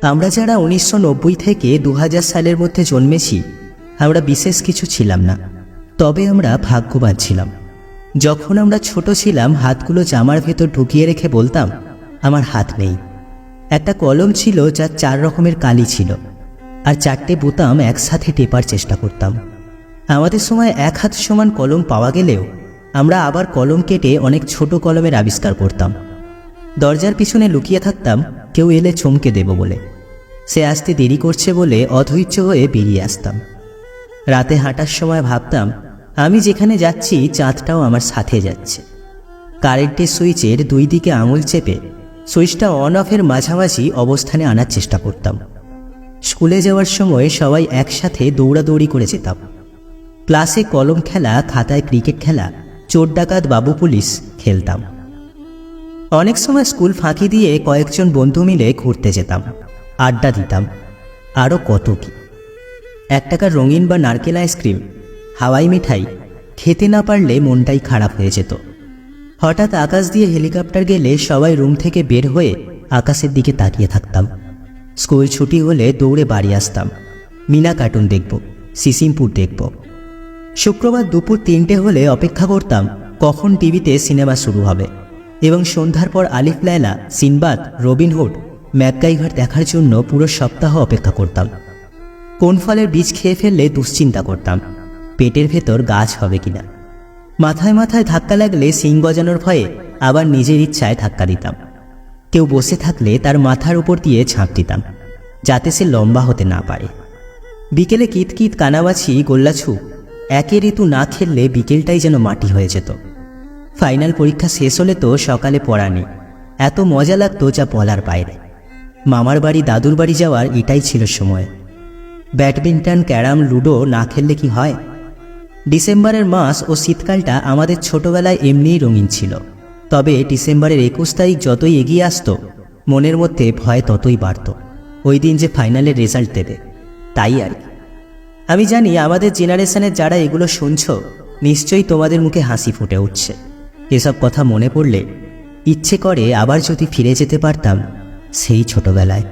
আমরা যারা 1990 থেকে 2000 সালের মধ্যে জন্মেছি আমরা বিশেষ কিছু ছিলাম না, তবে আমরা ভাগ্যবান ছিলাম। যখন আমরা ছোট ছিলাম হাতগুলো জামার ভেতর ঢুকিয়ে রেখে বলতাম আমার হাত নেই। একটা কলম ছিল যার 4 রকমের কালি ছিল, আর 4টে বোতাম একসাথে টেপার চেষ্টা করতাম। আমাদের সময় 1 হাত সমান কলম পাওয়া গেলেও আমরা আবার কলম কেটে অনেক ছোট কলমের আবিষ্কার করতাম। দরজার পিছনে লুকিয়ে থাকতাম কেউ এলে চমকে দেব বলে। সে আসতে দেরি করছে বলে অধৈর্য হয়ে বেরিয়ে আসতাম। রাতে হাঁটার সময় ভাবতাম আমি যেখানে যাচ্ছি চাঁদটাও আমার সাথে যাচ্ছে। কারেন্টের সুইচের 2 দিকে আঙুল চেপে সুইচটা অন অফের মাঝামাঝি অবস্থানে আনার চেষ্টা করতাম। স্কুলে যাওয়ার সময় সবাই একসাথে দৌড়াদৌড়ি করে যেতাম। ক্লাসে কলম খেলা, খাতায় ক্রিকেট খেলা, চোর ডাকাত বাবু পুলিশ খেলতাম। অনেক সময় স্কুল ফাঁকি দিয়ে কয়েকজন বন্ধু মিলে ঘুরতে যেতাম, আড্ডা দিতাম, আরও কত কি। 1 টাকার রঙিন বা নারকেল আইসক্রিম, হাওয়াই মিঠাই খেতে না পারলে মনটাই খারাপ হয়ে যেত। হঠাৎ আকাশ দিয়ে হেলিকপ্টার গেলে সবাই রুম থেকে বের হয়ে আকাশের দিকে তাকিয়ে থাকতাম। স্কুল ছুটি হলে দৌড়ে বাড়ি আসতাম। মিনা কার্টুন দেখব, সিসিমপুর দেখব। শুক্রবার দুপুর 3টে হলে অপেক্ষা করতাম কখন টিভিতে সিনেমা শুরু হবে, এবং সন্ধ্যার পর আলিফ লায়লা, সিনবাদ, রবিনহুড, ম্যাকগাইভার দেখার জন্য পুরো সপ্তাহ অপেক্ষা করতাম। কোন ফলের বীজ খেয়ে ফেললে দুশ্চিন্তা করতাম, পেটের ভেতর গাছ হবে কিনা। মাথায় মাথায় ধাক্কা লাগলে শিং গজানোর ভয়ে আবার নিজের ইচ্ছায় ধাক্কা দিতাম। কেউ বসে থাকলে তার মাথার উপর দিয়ে ঝাঁপ দিতাম যাতে সে লম্বা হতে না পারে। বিকেলে কিতকিত, কানামাছি, গোল্লাছু, একে ঋতু না খেললে বিকেলটাই যেন মাটি হয়ে যেত। ফাইনাল পরীক্ষা শেষ হলে তো সকালে পড়া নেই, এত মজা লাগতো যা বলার বাইরে। মামার বাড়ি, দাদুর বাড়ি যাওয়ার এটাই ছিল সময়। ব্যাডমিন্টন, ক্যারাম, লুডো না খেললে কি হয়। ডিসেম্বরের মাস ও শীতকালটা আমাদের ছোটবেলায় এমনিই রঙিন ছিল, তবে ডিসেম্বরের 21 তারিখ যতই এগিয়ে আসতো মনের মধ্যে ভয় ততই বাড়ত। ওই দিন যে ফাইনালের রেজাল্ট দেবে, তাই আর কি। আমি জানি আমাদের জেনারেশনের যারা এগুলো শুনছ নিশ্চয়ই তোমাদের মুখে হাসি ফুটে উঠছে। এসব কথা মনে পড়লে ইচ্ছে করে আবার যদি ফিরে যেতে পারতাম সেই ছোটবেলায়।